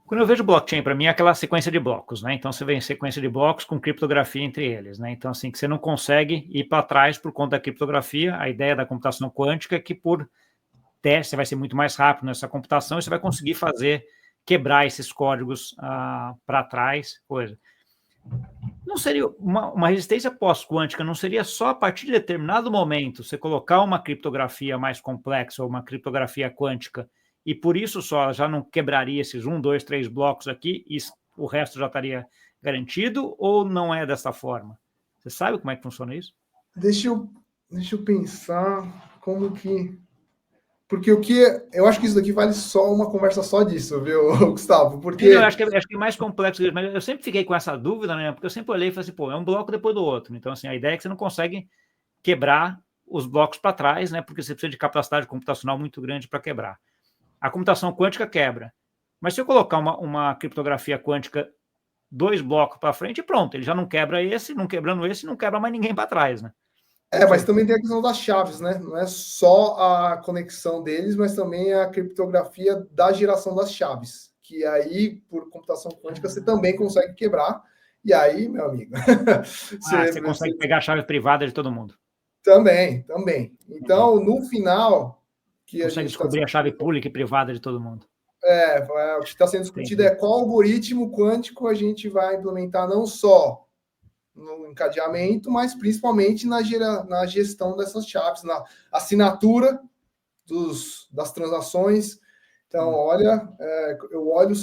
Speaker 1: Quando eu vejo blockchain, para mim, é aquela sequência de blocos, né? Então, você vê em sequência de blocos com criptografia entre eles, né? Então, assim, que você não consegue ir para trás por conta da criptografia. A ideia da computação quântica é que, por teste, você vai ser muito mais rápido nessa computação e você vai conseguir quebrar esses códigos para trás, coisa. Não seria uma resistência pós-quântica, não seria só a partir de determinado momento você colocar uma criptografia mais complexa ou uma criptografia quântica e por isso só já não quebraria esses 1, 2, 3 blocos aqui e o resto já estaria garantido, ou não é dessa forma? Você sabe como é que funciona isso?
Speaker 2: Deixa eu pensar como que... Porque eu acho que isso daqui vale só uma conversa só disso, viu, Gustavo? Porque...
Speaker 1: Eu acho que é mais complexo, mas eu sempre fiquei com essa dúvida, né? Porque eu sempre olhei e falei assim, é um bloco depois do outro. Então, assim, a ideia é que você não consegue quebrar os blocos para trás, né? Porque você precisa de capacidade computacional muito grande para quebrar. A computação quântica quebra. Mas se eu colocar uma criptografia quântica 2 blocos para frente, pronto, ele já não quebra esse, não quebrando esse, não quebra mais ninguém para trás, né?
Speaker 2: Mas também tem a questão das chaves, né? Não é só a conexão deles, mas também a criptografia da geração das chaves, que aí, por computação quântica, você também consegue quebrar. E aí, meu amigo...
Speaker 1: você consegue pegar a chave privada de todo mundo.
Speaker 2: Também. Então, no final...
Speaker 1: que consegue descobrir a chave pública e privada de todo mundo.
Speaker 2: O que está sendo discutido é qual algoritmo quântico a gente vai implementar, não só no encadeamento, mas principalmente na gestão dessas chaves, na assinatura das transações. Então, olha, eu olho o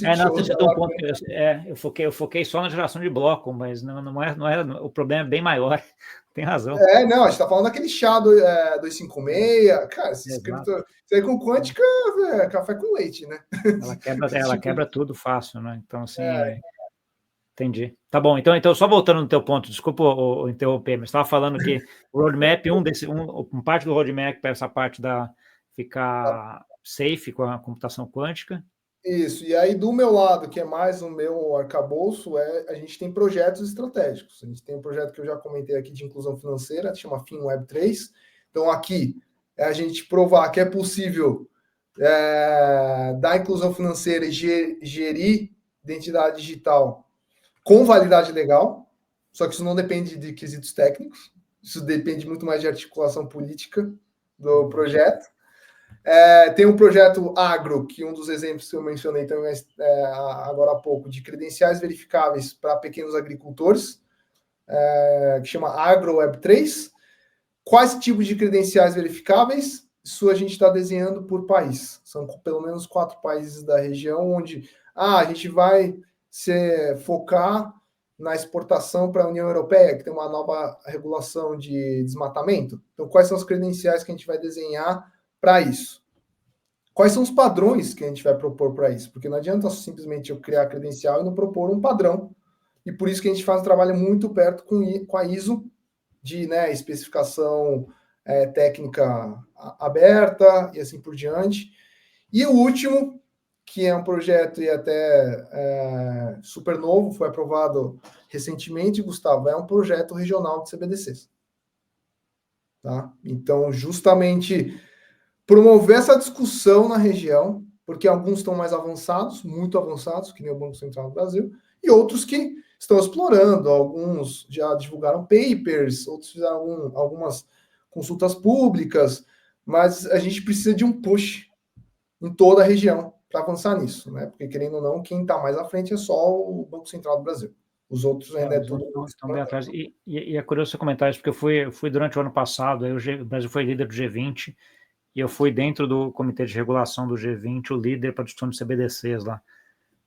Speaker 1: eu foquei só na geração de bloco, mas não é, o problema é bem maior. Tem razão.
Speaker 2: Não, a gente está falando daquele SHA-256, cara, isso aí com quântica é café com leite, né?
Speaker 1: Ela quebra tudo fácil, né? Então, assim, entendi. Tá bom, então só voltando no teu ponto, desculpa eu interromper, mas estava falando que o roadmap, parte do roadmap para essa parte da ficar safe com a computação quântica.
Speaker 2: Isso, e aí do meu lado, que é mais o meu arcabouço, a gente tem projetos estratégicos. A gente tem um projeto que eu já comentei aqui de inclusão financeira, que chama FinWeb 3. Então aqui é a gente provar que é possível dar inclusão financeira e gerir identidade digital com validade legal, só que isso não depende de quesitos técnicos, isso depende muito mais de articulação política do projeto. Tem um projeto agro, que um dos exemplos que eu mencionei também agora há pouco, de credenciais verificáveis para pequenos agricultores, que chama AgroWeb 3. Quais tipos de credenciais verificáveis? Isso a gente está desenhando por país. São pelo menos 4 países da região onde a gente vai focar na exportação para a União Europeia, que tem uma nova regulação de desmatamento. Então, quais são os credenciais que a gente vai desenhar para isso? Quais são os padrões que a gente vai propor para isso? Porque não adianta simplesmente eu criar credencial e não propor um padrão. E por isso que a gente faz um trabalho muito perto com a ISO, de especificação técnica aberta e assim por diante. E o último, que é um projeto e até super novo, foi aprovado recentemente, Gustavo, é um projeto regional de CBDCs. Tá? Então, justamente promover essa discussão na região, porque alguns estão mais avançados, muito avançados, que nem o Banco Central do Brasil, e outros que estão explorando, alguns já divulgaram papers, outros fizeram algumas consultas públicas, mas a gente precisa de um push em toda a região para avançar nisso, né? Porque, querendo ou não, quem está mais à frente é só o Banco Central do Brasil. Os outros ainda é tudo...
Speaker 1: Estão bem atrás. E é curioso você comentar isso, porque eu fui durante o ano passado, aí o Brasil foi líder do G20, e eu fui dentro do comitê de regulação do G20, o líder para a discussão de CBDCs lá.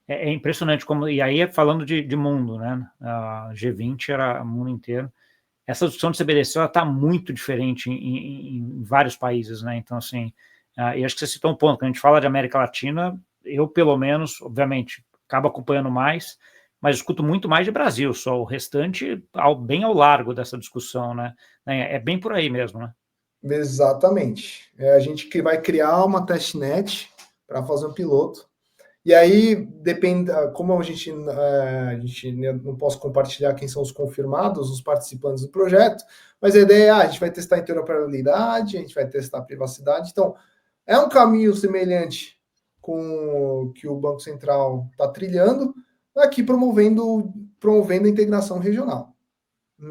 Speaker 1: É impressionante como... E aí, falando de mundo, né? A G20 era o mundo inteiro. Essa discussão de CBDC está muito diferente em vários países, né? Então, assim, e acho que você citou um ponto, quando a gente fala de América Latina, eu, pelo menos, obviamente, acabo acompanhando mais, mas escuto muito mais de Brasil, só o restante bem ao largo dessa discussão, né? É bem por aí mesmo, né?
Speaker 2: Exatamente. A gente que vai criar uma testnet para fazer um piloto. E aí, depende, como a gente não posso compartilhar quem são os confirmados, os participantes do projeto, mas a ideia é, a gente vai testar a interoperabilidade, a gente vai testar a privacidade. Então, é um caminho semelhante com o que o Banco Central está trilhando, aqui promovendo a integração regional.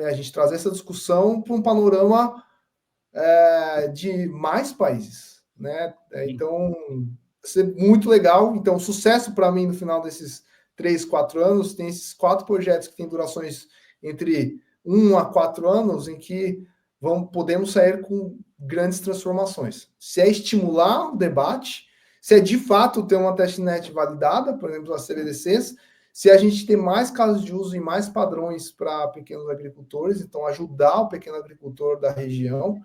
Speaker 2: A gente trazer essa discussão para um panorama de mais países, né? Então, ser muito legal. Então, sucesso para mim no final desses 3, 4 anos, tem esses 4 projetos que têm durações entre 1 a 4 anos, em que podemos sair com grandes transformações. Se é estimular o debate, se é de fato ter uma testnet validada, por exemplo, as CBDCs, se a gente tem mais casos de uso e mais padrões para pequenos agricultores, então ajudar o pequeno agricultor da região,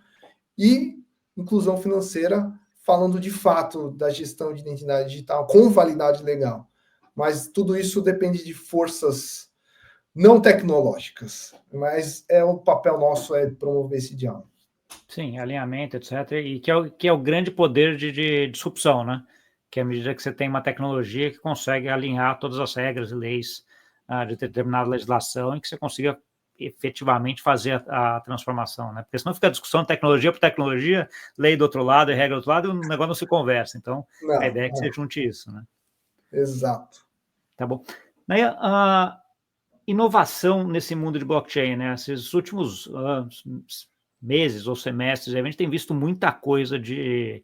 Speaker 2: e inclusão financeira, falando de fato da gestão de identidade digital com validade legal. Mas tudo isso depende de forças não tecnológicas, mas o papel nosso é promover esse diálogo.
Speaker 1: Sim, alinhamento, etc. E que é o grande poder de disrupção, né? Que é à medida que você tem uma tecnologia que consegue alinhar todas as regras e leis de determinada legislação e que você consiga efetivamente fazer a transformação, né? Porque senão fica a discussão tecnologia por tecnologia, lei do outro lado e regra do outro lado, e o negócio não se conversa. Então, a ideia é que você junte isso, né?
Speaker 2: Exato.
Speaker 1: Tá bom. Daí, a inovação nesse mundo de blockchain, né? Esses últimos meses ou semestres, a gente tem visto muita coisa de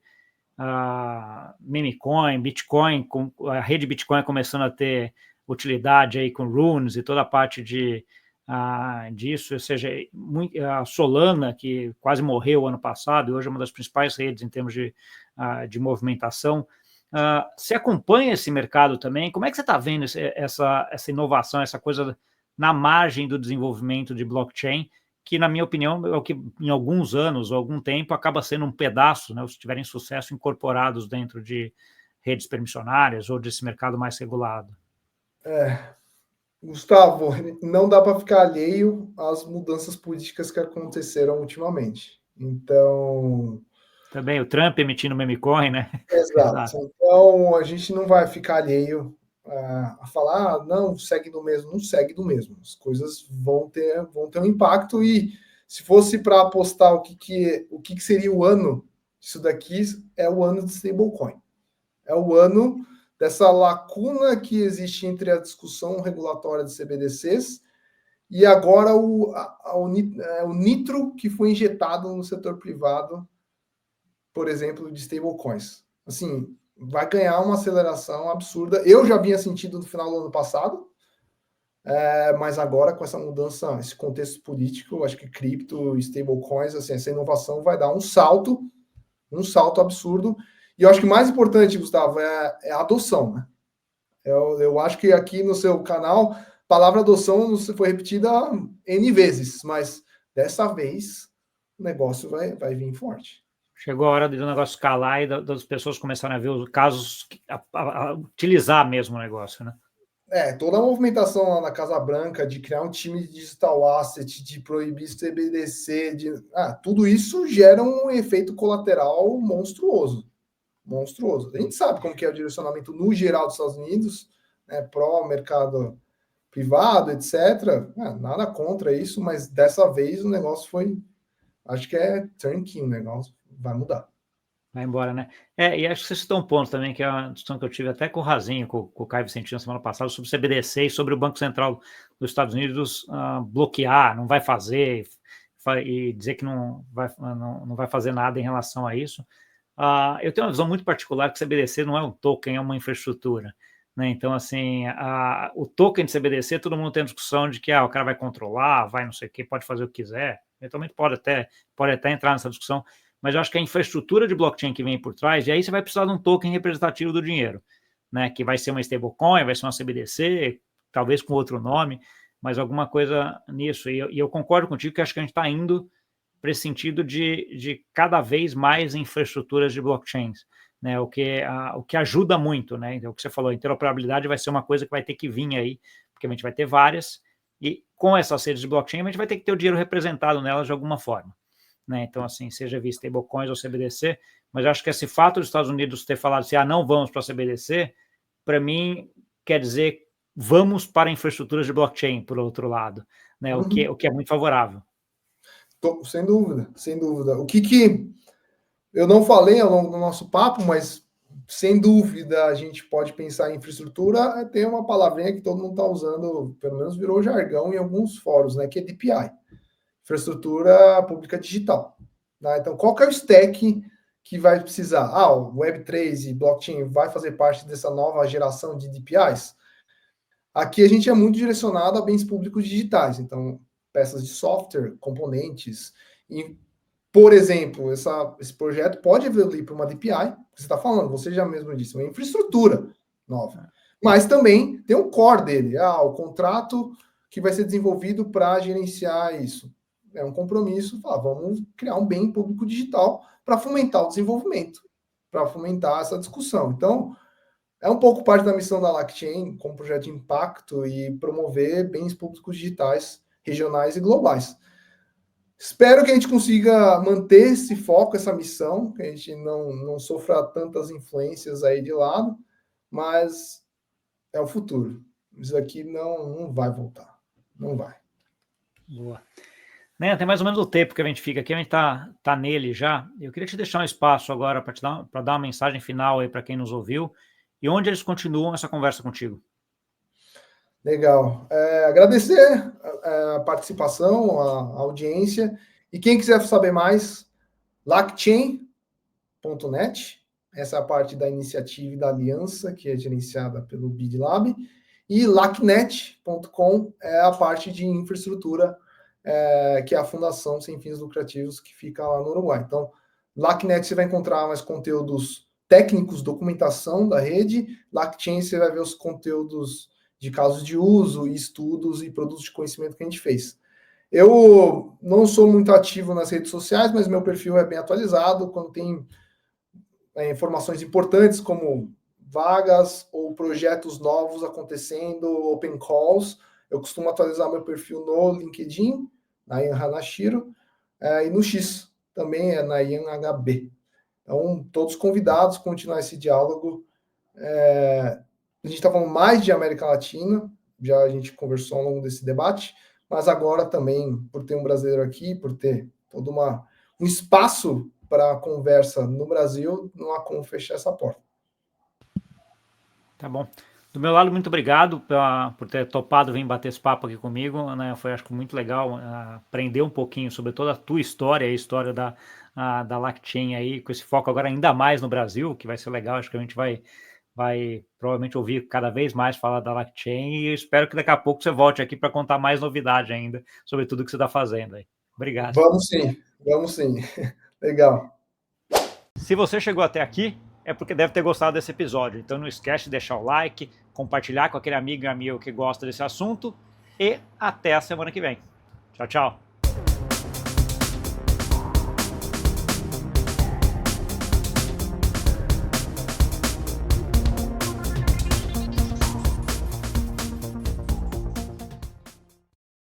Speaker 1: memecoin, Bitcoin, a rede Bitcoin começando a ter utilidade aí com runes e toda a parte disso, ou seja, a Solana, que quase morreu ano passado, e hoje é uma das principais redes em termos de movimentação. Você acompanha esse mercado também? Como é que você está vendo essa inovação, essa coisa na margem do desenvolvimento de blockchain, que, na minha opinião, é o que em alguns anos ou algum tempo acaba sendo um pedaço, né, se tiverem sucesso, incorporados dentro de redes permissionárias ou desse mercado mais regulado?
Speaker 2: Gustavo, não dá para ficar alheio às mudanças políticas que aconteceram ultimamente. Então...
Speaker 1: Também o Trump emitindo memecoin, né?
Speaker 2: Exato. Então, a gente não vai ficar alheio a falar, não, segue do mesmo. Não segue do mesmo. As coisas vão ter um impacto, e se fosse para apostar o que seria o ano disso daqui, é o ano de stablecoin. É o ano dessa lacuna que existe entre a discussão regulatória de CBDCs e agora o nitro que foi injetado no setor privado, por exemplo, de stablecoins. Assim, vai ganhar uma aceleração absurda. Eu já vinha sentido no final do ano passado, mas agora com essa mudança, esse contexto político, acho que cripto, stablecoins, assim, essa inovação vai dar um salto absurdo. E eu acho que mais importante, Gustavo, é a adoção, né? Eu acho que aqui no seu canal, a palavra adoção foi repetida N vezes, mas dessa vez o negócio vai vir forte.
Speaker 1: Chegou a hora do negócio escalar e das pessoas começarem a ver os casos, a utilizar mesmo o negócio, né?
Speaker 2: Toda a movimentação lá na Casa Branca de criar um time de digital asset, de proibir CBDC, tudo isso gera um efeito colateral monstruoso. Monstruoso. A gente sabe como que é o direcionamento no geral dos Estados Unidos, né, pró-mercado privado, etc. Nada contra isso, mas dessa vez o negócio foi, acho que é turnkey, o negócio vai mudar.
Speaker 1: Vai embora, né? E acho que você citou um ponto também, que é uma discussão que eu tive até com o Razinho, com o Caio Vicentino, semana passada, sobre o CBDC e sobre o Banco Central dos Estados Unidos bloquear, não vai fazer, e dizer que não vai fazer nada em relação a isso. Eu tenho uma visão muito particular que o CBDC não é um token, é uma infraestrutura. Né? Então, assim, o token de CBDC, todo mundo tem a discussão de que o cara vai controlar, vai não sei o que, pode fazer o que quiser. Eventualmente pode até entrar nessa discussão, mas eu acho que a infraestrutura de blockchain que vem por trás, e aí você vai precisar de um token representativo do dinheiro, né? Que vai ser uma stablecoin, vai ser uma CBDC, talvez com outro nome, mas alguma coisa nisso. E eu concordo contigo que acho que a gente está indo para esse sentido de cada vez mais infraestruturas de blockchains, né? O que ajuda muito, né? Então, o que você falou, a interoperabilidade vai ser uma coisa que vai ter que vir aí, porque a gente vai ter várias, e com essas redes de blockchain, a gente vai ter que ter o dinheiro representado nelas de alguma forma. Né? Então, assim, seja via stablecoins ou CBDC, mas eu acho que esse fato dos Estados Unidos ter falado assim, não vamos para a CBDC, para mim quer dizer vamos para infraestruturas de blockchain, por outro lado, né? O que é muito favorável.
Speaker 2: Sem dúvida, sem dúvida. O que eu não falei ao longo do nosso papo, mas sem dúvida a gente pode pensar em infraestrutura, tem uma palavrinha que todo mundo está usando, pelo menos virou jargão em alguns fóruns, né? Que é DPI. Infraestrutura pública digital. Né? Então, qual que é o stack que vai precisar? O Web3 e blockchain vai fazer parte dessa nova geração de DPIs? Aqui a gente é muito direcionado a bens públicos digitais, então peças de software, componentes, e, por exemplo, esse projeto pode evoluir para uma DPI, você está falando, você já mesmo disse, uma infraestrutura nova. Mas também tem o core dele, o contrato que vai ser desenvolvido para gerenciar isso. É um compromisso, vamos criar um bem público digital para fomentar o desenvolvimento, para fomentar essa discussão. Então, é um pouco parte da missão da LACchain, como projeto de impacto e promover bens públicos digitais, regionais e globais. Espero que a gente consiga manter esse foco, essa missão, que a gente não sofra tantas influências aí de lado, mas é o futuro. Isso aqui não vai voltar. Não vai.
Speaker 1: Boa. Né, tem mais ou menos o tempo que a gente fica aqui, a gente tá nele já. Eu queria te deixar um espaço agora para dar uma mensagem final aí para quem nos ouviu e onde eles continuam essa conversa contigo.
Speaker 2: Legal. Agradecer a participação, a audiência. E quem quiser saber mais, LACchain.net. Essa é a parte da iniciativa e da aliança, que é gerenciada pelo BidLab. E lacnet.com é a parte de infraestrutura, que é a fundação sem fins lucrativos que fica lá no Uruguai. Então, LACnet você vai encontrar mais conteúdos técnicos, documentação da rede. LACchain você vai ver os conteúdos de casos de uso, estudos e produtos de conhecimento que a gente fez. Eu não sou muito ativo nas redes sociais, mas meu perfil é bem atualizado. Quando tem informações importantes, como vagas ou projetos novos acontecendo, open calls, eu costumo atualizar meu perfil no LinkedIn, na Ian Hanashiro, e no X, também é na Ian HB. Então, todos convidados a continuar esse diálogo. A gente está falando mais de América Latina, já a gente conversou ao longo desse debate, mas agora também, por ter um brasileiro aqui, por ter todo um espaço para conversa no Brasil, não há como fechar essa porta.
Speaker 1: Tá bom. Do meu lado, muito obrigado por ter topado vir bater esse papo aqui comigo, né? Foi, acho que, muito legal aprender um pouquinho sobre toda a tua história, a história da LacChain aí, com esse foco agora ainda mais no Brasil, que vai ser legal. Acho que a gente vai provavelmente ouvir cada vez mais falar da LacChain e eu espero que daqui a pouco você volte aqui para contar mais novidade ainda sobre tudo que você está fazendo aí. Obrigado.
Speaker 2: Vamos sim, vamos sim. Legal.
Speaker 1: Se você chegou até aqui, é porque deve ter gostado desse episódio. Então não esquece de deixar o like, compartilhar com aquele amigo e amigo que gosta desse assunto e até a semana que vem. Tchau, tchau.